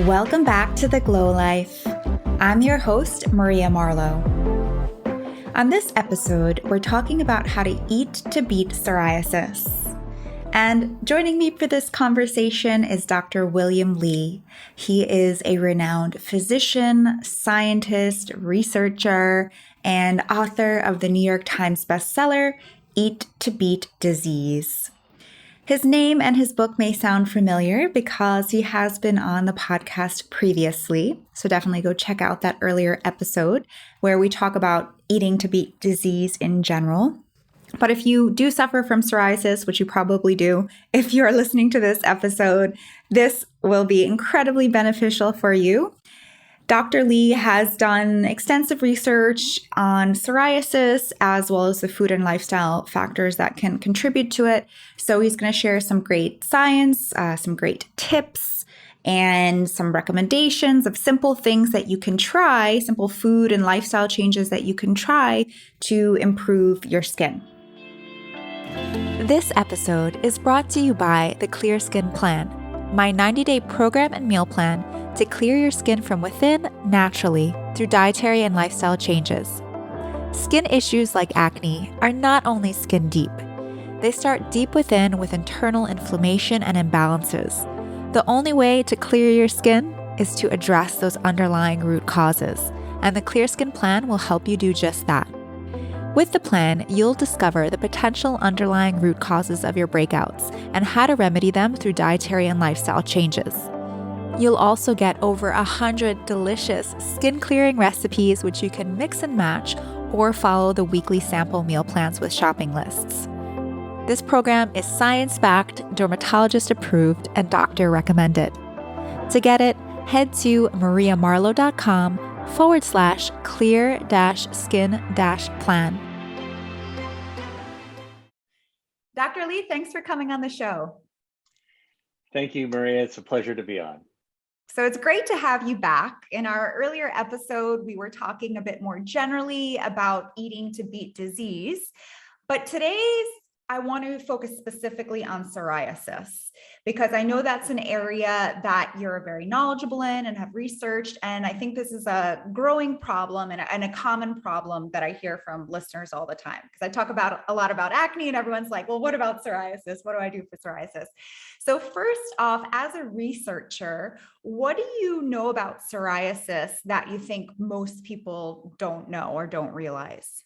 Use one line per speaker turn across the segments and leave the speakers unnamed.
Welcome back to The Glow Life. I'm your host, Maria Marlowe. On this episode, we're talking about how to eat to beat psoriasis. And joining me for this conversation is Dr. William Li. He is a renowned physician, scientist, researcher, and author of the New York Times bestseller, Eat to Beat Disease. His name and his book may sound familiar because he has been on the podcast previously. So definitely go check out that earlier episode where we talk about eating to beat disease in general. But if you do suffer from psoriasis, which you probably do, if you're listening to this episode, this will be incredibly beneficial for you. Dr. Li has done extensive research on psoriasis as well as the food and lifestyle factors that can contribute to it. So he's going to share some great science, some great tips, and some recommendations of simple things that you can try, simple food and lifestyle changes that you can try to improve your skin. This episode is brought to you by the Clear Skin Plan, my 90-day program and meal plan to clear your skin from within naturally through dietary and lifestyle changes. Skin issues like acne are not only skin deep. They start deep within with internal inflammation and imbalances. The only way to clear your skin is to address those underlying root causes, and the Clear Skin Plan will help you do just that. With the plan, you'll discover the potential underlying root causes of your breakouts and how to remedy them through dietary and lifestyle changes. You'll also get over 100 delicious skin-clearing recipes which you can mix and match or follow the weekly sample meal plans with shopping lists. This program is science-backed, dermatologist-approved, and doctor-recommended. To get it, head to mariamarlowe.com/clear-skin-plan. Dr. Li, thanks for coming on the show.
Thank you, Maria. It's a pleasure to be on.
So it's great to have you back. In our earlier episode, we were talking a bit more generally about eating to beat disease, but today's I want to focus specifically on psoriasis because I know that's an area that you're very knowledgeable in and have researched. And I think this is a growing problem and a common problem that I hear from listeners all the time. Because I talk about a lot about acne and everyone's like, well, what about psoriasis? What do I do for psoriasis? So first off, as a researcher, what do you know about psoriasis that you think most people don't know or don't realize?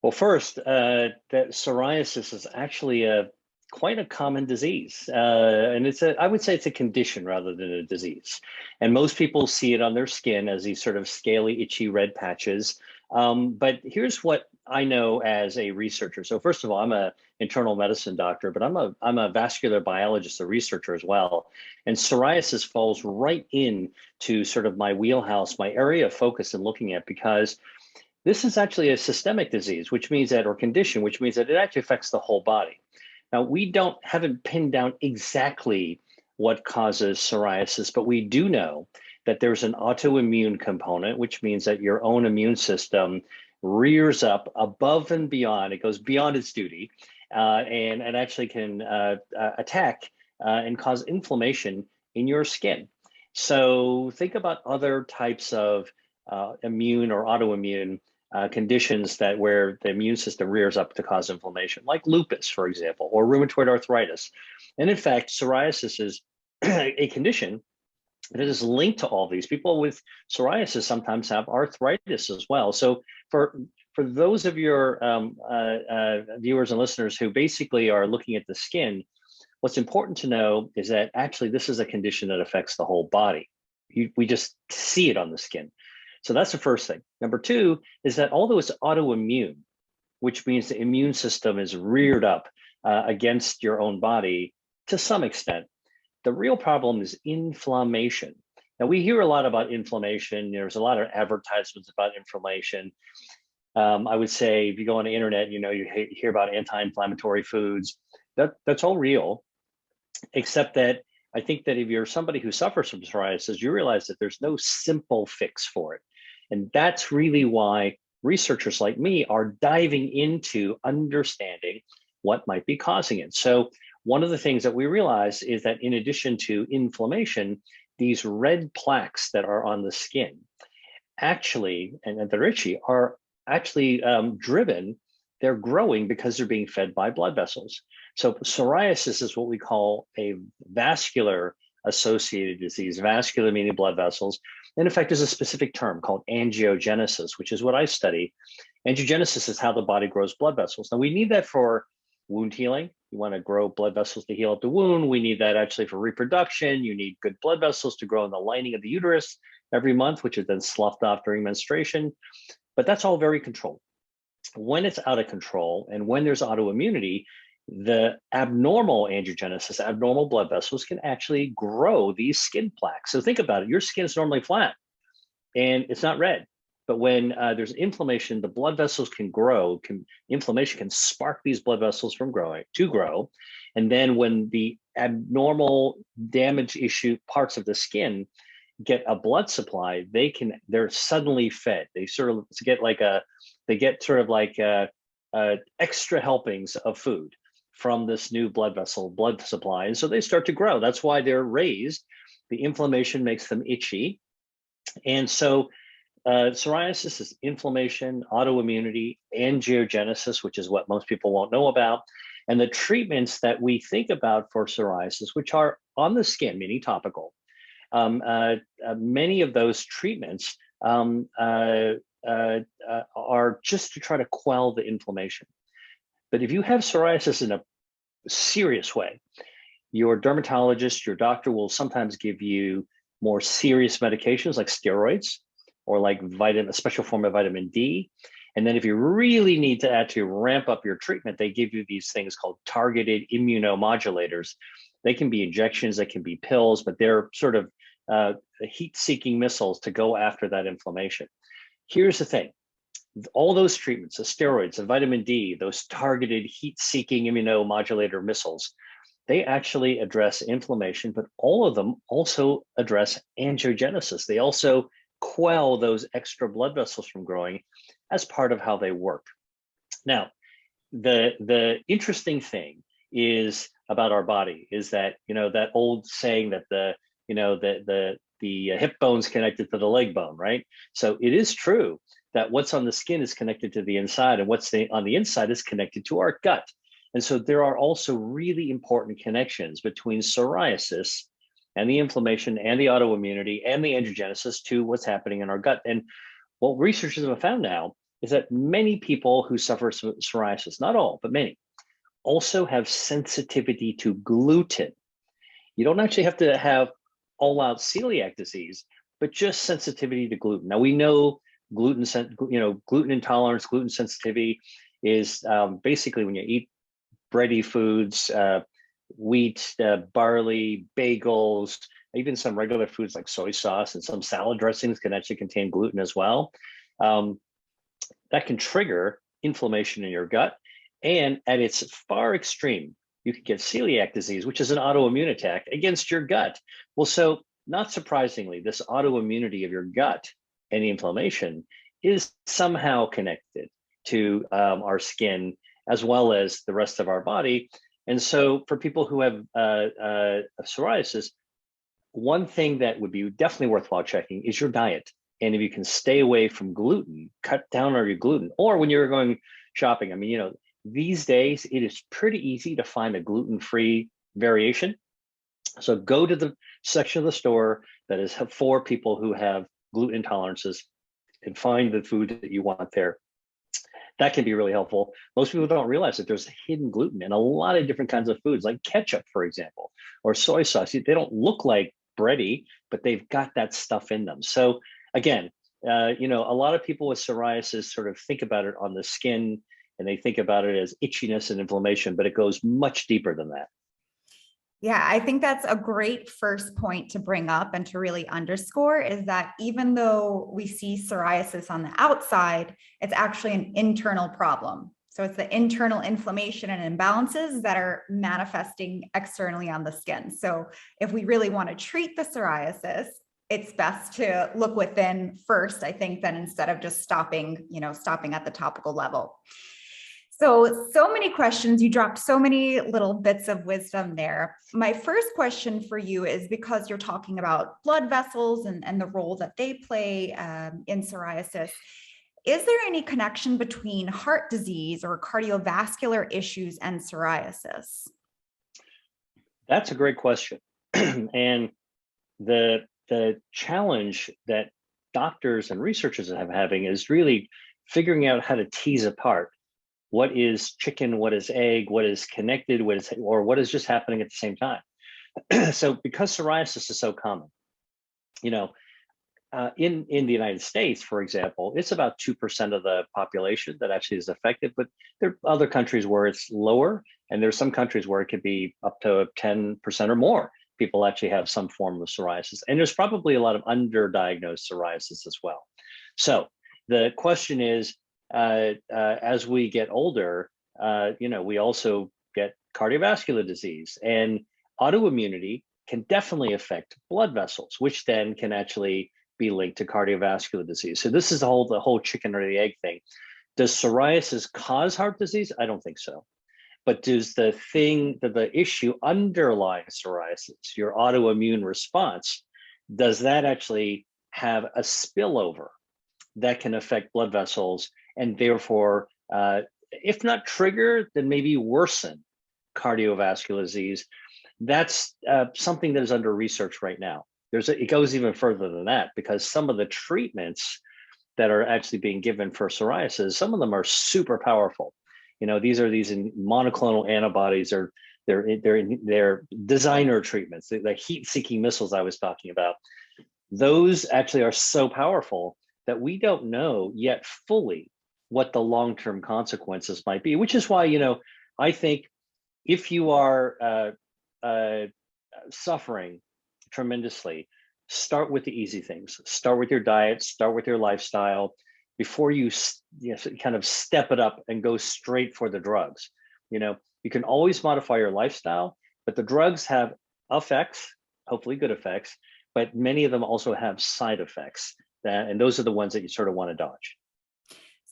Well, first, that psoriasis is actually quite a common disease. And I would say it's a condition rather than a disease. And most people see it on their skin as these sort of scaly, itchy red patches. But here's what I know as a researcher. So first of all, I'm an internal medicine doctor, but I'm a vascular biologist, a researcher as well. And psoriasis falls right into sort of my wheelhouse, my area of focus in looking at, because this is actually a systemic disease, which means that, or condition, which means that it actually affects the whole body. Now, we haven't pinned down exactly what causes psoriasis, but we do know that there's an autoimmune component, which means that your own immune system rears up above and beyond. It goes beyond its duty, and it actually can attack and cause inflammation in your skin. So think about other types of immune or autoimmune conditions where the immune system rears up to cause inflammation, like lupus, for example, or rheumatoid arthritis. And in fact, psoriasis is a condition that is linked to all these. People with psoriasis sometimes have arthritis as well. So for those of your viewers and listeners who basically are looking at the skin, what's important to know is that actually this is a condition that affects the whole body. We just see it on the skin. So that's the first thing. Number two is that although it's autoimmune, which means the immune system is reared up against your own body to some extent, the real problem is inflammation. Now, we hear a lot about inflammation. There's a lot of advertisements about inflammation. I would say if you go on the internet, you hear about anti-inflammatory foods. That's all real, except that I think that if you're somebody who suffers from psoriasis, you realize that there's no simple fix for it. And that's really why researchers like me are diving into understanding what might be causing it. So one of the things that we realize is that in addition to inflammation, these red plaques that are on the skin actually, and they're itchy, are actually they're growing because they're being fed by blood vessels. So psoriasis is what we call a vascular associated disease, vascular meaning blood vessels. And in fact, there's a specific term called angiogenesis, which is what I study. Angiogenesis is how the body grows blood vessels. Now we need that for wound healing. You want to grow blood vessels to heal up the wound. We need that actually for reproduction. You need good blood vessels to grow in the lining of the uterus every month, which is then sloughed off during menstruation. But that's all very controlled. When it's out of control and when there's autoimmunity, the abnormal angiogenesis, abnormal blood vessels can actually grow these skin plaques. So think about it. Your skin is normally flat and it's not red. But when there's inflammation, the blood vessels can grow. Inflammation can spark these blood vessels from grow. And then when the abnormal damage issue parts of the skin get a blood supply, they're suddenly fed. They sort of get extra helpings of food from this new blood supply. And so they start to grow. That's why they're raised. The inflammation makes them itchy. And so psoriasis is inflammation, autoimmunity, angiogenesis, which is what most people won't know about. And the treatments that we think about for psoriasis, which are on the skin, meaning topical, many of those treatments are just to try to quell the inflammation. But if you have psoriasis in a serious way, your dermatologist, your doctor will sometimes give you more serious medications like steroids or like a special form of vitamin D. And then if you really need to actually ramp up your treatment, they give you these things called targeted immunomodulators. They can be injections, they can be pills, but they're sort of heat-seeking missiles to go after that inflammation. Here's the thing. All those treatments, the steroids, the vitamin D, those targeted heat-seeking immunomodulator missiles, they actually address inflammation, but all of them also address angiogenesis. They also quell those extra blood vessels from growing as part of how they work. Now, the interesting thing is about our body is that, that old saying that the hip bone's connected to the leg bone, right? So it is true that what's on the skin is connected to the inside and what's on the inside is connected to our gut. And so there are also really important connections between psoriasis and the inflammation and the autoimmunity and the angiogenesis to what's happening in our gut. And what researchers have found now is that many people who suffer psoriasis, not all, but many, also have sensitivity to gluten. You don't actually have to have all-out celiac disease, but just sensitivity to gluten. Now we know gluten intolerance, gluten sensitivity is basically when you eat bready foods, wheat, barley, bagels, even some regular foods like soy sauce and some salad dressings can actually contain gluten as well. That can trigger inflammation in your gut. And at its far extreme, you can get celiac disease, which is an autoimmune attack against your gut. Well, so not surprisingly, this autoimmunity of your gut and the inflammation is somehow connected to our skin as well as the rest of our body. And so for people who have psoriasis, one thing that would be definitely worthwhile checking is your diet. And if you can stay away from gluten, cut down on your gluten, or when you're going shopping, these days it is pretty easy to find a gluten-free variation. So go to the section of the store that is for people who have gluten intolerances and find the food that you want there. That can be really helpful. Most people don't realize that there's hidden gluten in a lot of different kinds of foods, like ketchup, for example, or soy sauce. They don't look like bready, but they've got that stuff in them. So again, a lot of people with psoriasis sort of think about it on the skin and they think about it as itchiness and inflammation, but it goes much deeper than that.
Yeah, I think that's a great first point to bring up and to really underscore is that even though we see psoriasis on the outside, it's actually an internal problem. So it's the internal inflammation and imbalances that are manifesting externally on the skin. So if we really want to treat the psoriasis, it's best to look within first, I think, then instead of just stopping at the topical level. So many questions. You dropped so many little bits of wisdom there. My first question for you is, because you're talking about blood vessels and the role that they play in psoriasis, is there any connection between heart disease or cardiovascular issues and psoriasis?
That's a great question. And the challenge that doctors and researchers have having is really figuring out how to tease apart what is chicken, what is egg, what is connected, what is just happening at the same time. So because psoriasis is so common, you know, in the United States, for example, it's about 2% of the population that actually is affected, but there are other countries where it's lower, and there's some countries where it could be up to 10% or more. People actually have some form of psoriasis, and there's probably a lot of underdiagnosed psoriasis as well. So the question is, as we get older, we also get cardiovascular disease, and autoimmunity can definitely affect blood vessels, which then can actually be linked to cardiovascular disease. So this is the whole chicken or the egg thing. Does psoriasis cause heart disease? I don't think so. But does the issue underlying psoriasis, your autoimmune response, does that actually have a spillover that can affect blood vessels and therefore, if not trigger, then maybe worsen cardiovascular disease? That's something that is under research right now. It goes even further than that, because some of the treatments that are actually being given for psoriasis, some of them are super powerful. These monoclonal antibodies, or they're designer treatments, the heat-seeking missiles I was talking about. Those actually are so powerful that we don't know yet fully what the long-term consequences might be, which is why, I think if you are suffering tremendously, start with the easy things. Start with your diet, start with your lifestyle, before you kind of step it up and go straight for the drugs. You can always modify your lifestyle, but the drugs have effects, hopefully good effects, but many of them also have side effects, and those are the ones that you sort of want to dodge.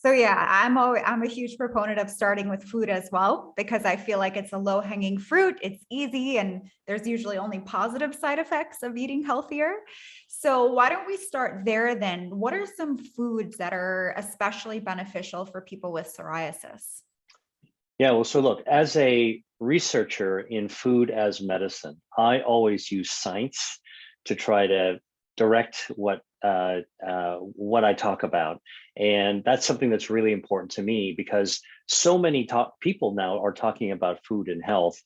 So yeah, I'm a huge proponent of starting with food as well, because I feel like it's a low-hanging fruit, it's easy, and there's usually only positive side effects of eating healthier. So why don't we start there then? What are some foods that are especially beneficial for people with psoriasis?
Yeah, well, so look, as a researcher in food as medicine, I always use science to try to direct what I talk about. And that's something that's really important to me, because so many people now are talking about food and health.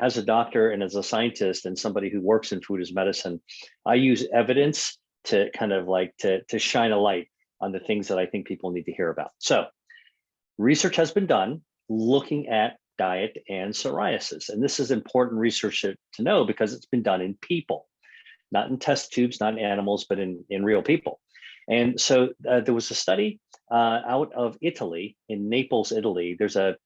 As a doctor and as a scientist and somebody who works in food as medicine, I use evidence to kind of to shine a light on the things that I think people need to hear about. So research has been done looking at diet and psoriasis. And this is important research to know, because it's been done in people, not in test tubes, not in animals, but in real people. And so there was a study out of Italy, in Naples, Italy. There's a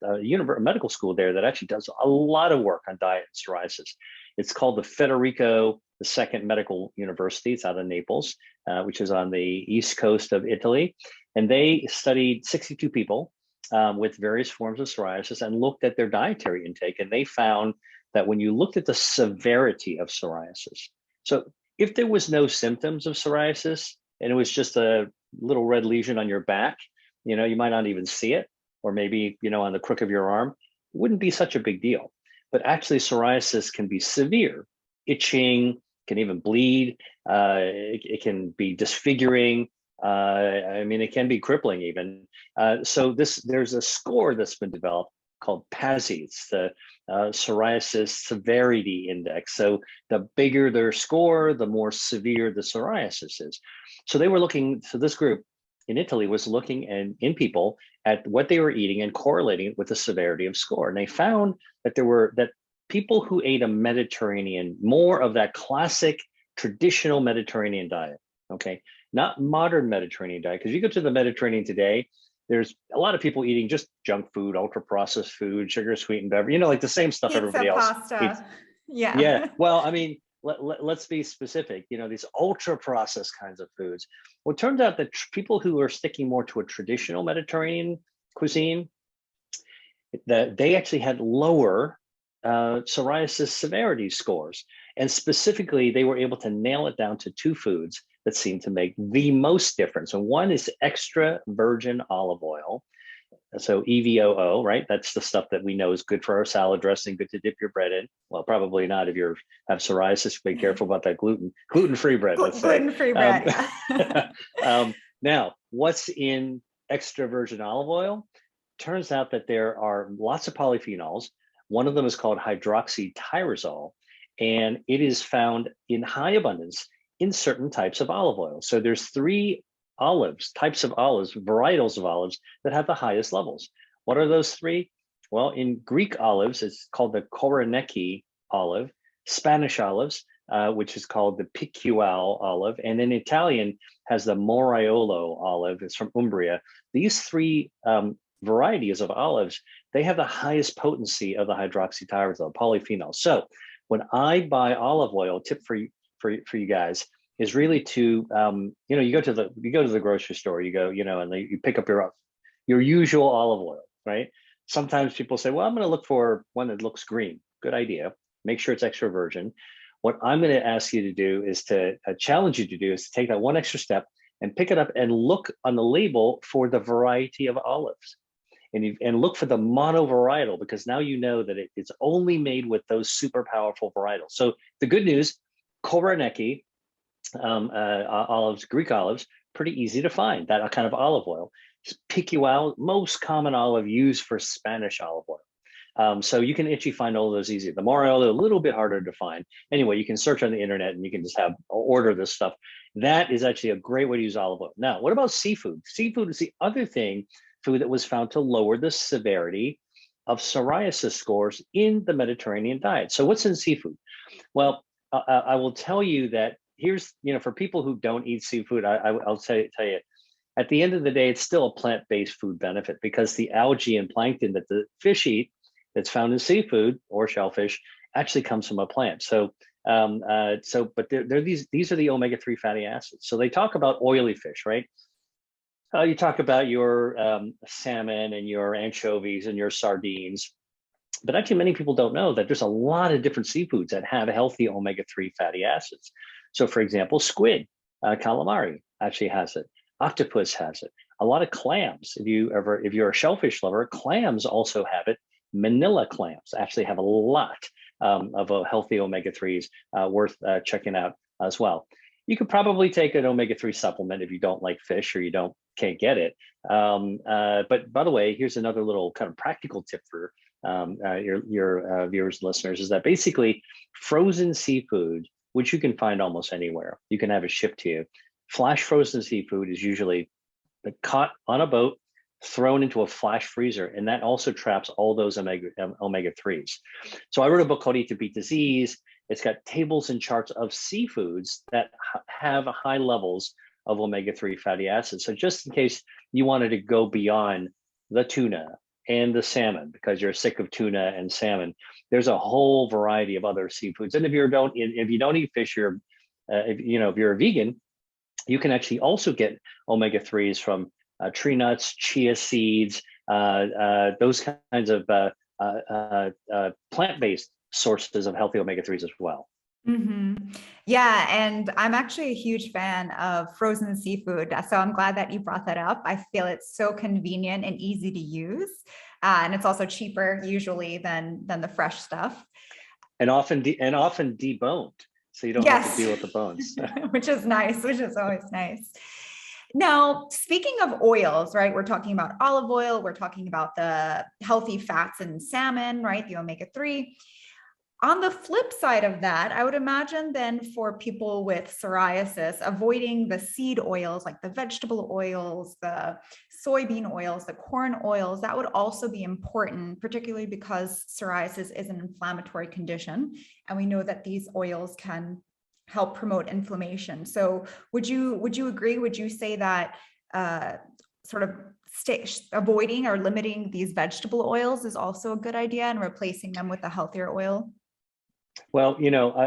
medical school there that actually does a lot of work on diet and psoriasis. It's called the Federico II Medical University. It's out of Naples, which is on the east coast of Italy. And they studied 62 people with various forms of psoriasis and looked at their dietary intake. And they found that when you looked at the severity of psoriasis, so if there was no symptoms of psoriasis and it was just a little red lesion on your back, you might not even see it, or maybe, on the crook of your arm, it wouldn't be such a big deal. But actually psoriasis can be severe, itching, can even bleed. It can be disfiguring. It can be crippling even. So there's a score that's been developed called PASI. It's the Psoriasis Severity Index. So the bigger their score, the more severe the psoriasis is. So this group in Italy was looking in people at what they were eating and correlating it with the severity of score. And they found that people who ate a Mediterranean, more of that classic traditional Mediterranean diet, okay, not modern Mediterranean diet, because you go to the Mediterranean today, there's a lot of people eating just junk food, ultra processed food, sugar sweetened beverage, like the same stuff
Pizza,
everybody else
pasta.
eats.
Yeah.
Yeah. Well, let's be specific, these ultra processed kinds of foods. Well, it turns out that people who are sticking more to a traditional Mediterranean cuisine, that they actually had lower psoriasis severity scores. And specifically, they were able to nail it down to two foods that seem to make the most difference. And one is extra virgin olive oil. So EVOO, right? That's the stuff that we know is good for our salad dressing, good to dip your bread in. Well, probably not if you have psoriasis. Be careful about that gluten-free bread, let's say.
Gluten-free bread, yeah.
Now, what's in extra virgin olive oil? Turns out that there are lots of polyphenols. One of them is called hydroxytyrosol, and it is found in high abundance in certain types of olive oil. So there's three types of olives, varietals of olives that have the highest levels. What are those three? Well, in Greek olives, it's called the Koroneiki olive, Spanish olives, which is called the Picual olive, and in Italian has the Moriolo olive. It's from Umbria. These three varieties of olives, they have the highest potency of the hydroxytyrosol, polyphenol. So when I buy olive oil, tip for you guys is really to you go to the grocery store, and you pick up your usual olive oil, right? Sometimes people say, well, I'm going to look for one that looks green. Good idea. Make sure it's extra virgin. What I'm going to ask you to do is to challenge you to do is to take that one extra step and pick it up and look on the label for the variety of olives. And look for the monovarietal, because now you know that it's only made with those super powerful varietals. So the good news, Koroneiki olives, Greek olives, pretty easy to find, that kind of olive oil. Picual, most common olive used for Spanish olive oil. So you can actually find all of those easy. The Moriolo, a little bit harder to find. Anyway, you can search on the internet and you can just order this stuff. That is actually a great way to use olive oil. Now, what about seafood? Seafood is the other food that was found to lower the severity of psoriasis scores in the Mediterranean diet. So what's in seafood? Well, I will tell you that here's, for people who don't eat seafood, I'll tell you, at the end of the day, it's still a plant-based food benefit, because the algae and plankton that the fish eat that's found in seafood or shellfish actually comes from a plant. So, but these are the omega-3 fatty acids. So they talk about oily fish, right? You talk about your salmon and your anchovies and your sardines, but actually many people don't know that there's a lot of different seafoods that have healthy omega-3 fatty acids. So for example, squid, calamari actually has it. Octopus has it. A lot of clams, if you're a shellfish lover, clams also have it. Manila clams actually have a lot of healthy omega-3s worth checking out as well. You could probably take an omega-3 supplement if you don't like fish or you can't get it. But by the way, here's another little kind of practical tip for your viewers and listeners, is that basically frozen seafood, which you can find almost anywhere, you can have it shipped to you. Flash frozen seafood is usually caught on a boat, thrown into a flash freezer, and that also traps all those omega-3s. So I wrote a book called Eat to Beat Disease. It's got tables and charts of seafoods that have high levels of omega-3 fatty acids. So just in case you wanted to go beyond the tuna and the salmon, because you're sick of tuna and salmon, there's a whole variety of other seafoods. And if you don't eat fish, if you're a vegan, you can actually also get omega-3s from tree nuts, chia seeds, those kinds of plant-based sources of healthy omega-3s as well.
Mm-hmm. Yeah, and I'm actually a huge fan of frozen seafood. So I'm glad that you brought that up. I feel it's so convenient and easy to use. And it's also cheaper usually than the fresh stuff.
And often deboned. So you don't have to deal with the bones.
Which is nice, which is always nice. Now, speaking of oils, right, we're talking about olive oil, we're talking about the healthy fats in salmon, right, the omega-3. On the flip side of that, I would imagine then for people with psoriasis, avoiding the seed oils like the vegetable oils, the soybean oils, the corn oils, that would also be important, particularly because psoriasis is an inflammatory condition. And we know that these oils can help promote inflammation. So would you agree? Would you say that sort of avoiding or limiting these vegetable oils is also a good idea and replacing them with a healthier oil?
Well,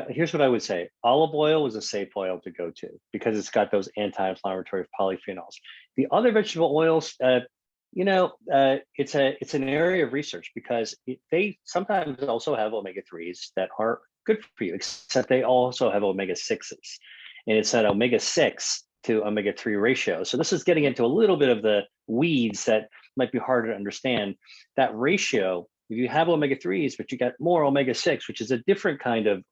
here's what I would say. Olive oil is a safe oil to go to because it's got those anti-inflammatory polyphenols. The other vegetable oils, It's an area of research because they sometimes also have omega-3s that are good for you, except they also have omega-6s. And it's an omega-6 to omega-3 ratio. So this is getting into a little bit of the weeds that might be harder to understand. That ratio, if you have omega-3s, but you got more omega-6, which is a different kind of